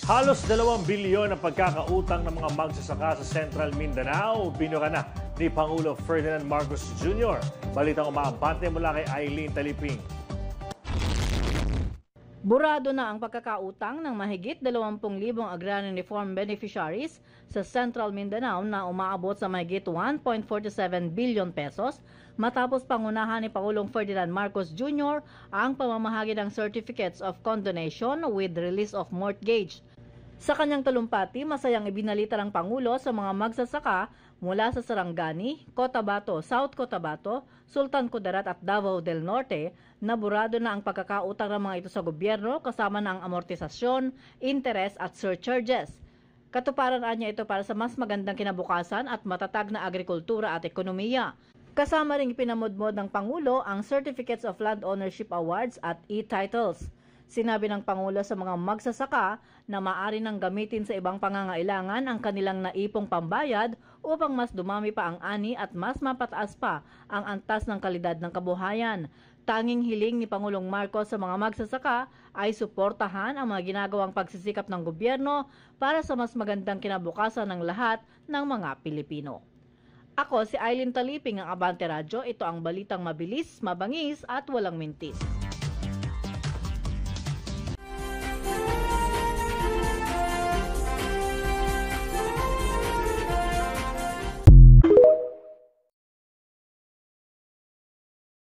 Halos 2 bilyon ang pagkakautang ng mga magsasaka sa Central Mindanao. Binuka na ni Pangulo Ferdinand Marcos Jr. Balitang umaabante mula kay Eileen Taliping. Burado na ang pagkakautang ng mahigit 20,000 agrarian reform beneficiaries sa Central Mindanao na umaabot sa mahigit 1.47 billion pesos matapos pangunahan ni Pangulong Ferdinand Marcos Jr. ang pamamahagi ng Certificates of Condonation with release of mortgage. Sa kanyang talumpati, masayang ibinalita ng Pangulo sa mga magsasaka mula sa Sarangani, Cotabato, South Cotabato, Sultan Kudarat at Davao del Norte na burado na ang pagkakautang ng mga ito sa gobyerno kasama ng amortisasyon, interest at surcharges. Katuparan niya ito para sa mas magandang kinabukasan at matatag na agrikultura at ekonomiya. Kasama ring pinamudmod ng Pangulo ang Certificates of Land Ownership Awards at e-titles. Sinabi ng Pangulo sa mga magsasaka na maaari nang gamitin sa ibang pangangailangan ang kanilang naipong pambayad upang mas dumami pa ang ani at mas mapataas pa ang antas ng kalidad ng kabuhayan. Tanging hiling ni Pangulong Marcos sa mga magsasaka ay suportahan ang mga ginagawang pagsisikap ng gobyerno para sa mas magandang kinabukasan ng lahat ng mga Pilipino. Ako si Eileen Taliping ng Abante Radyo. Ito ang balitang mabilis, mabangis at walang mintis.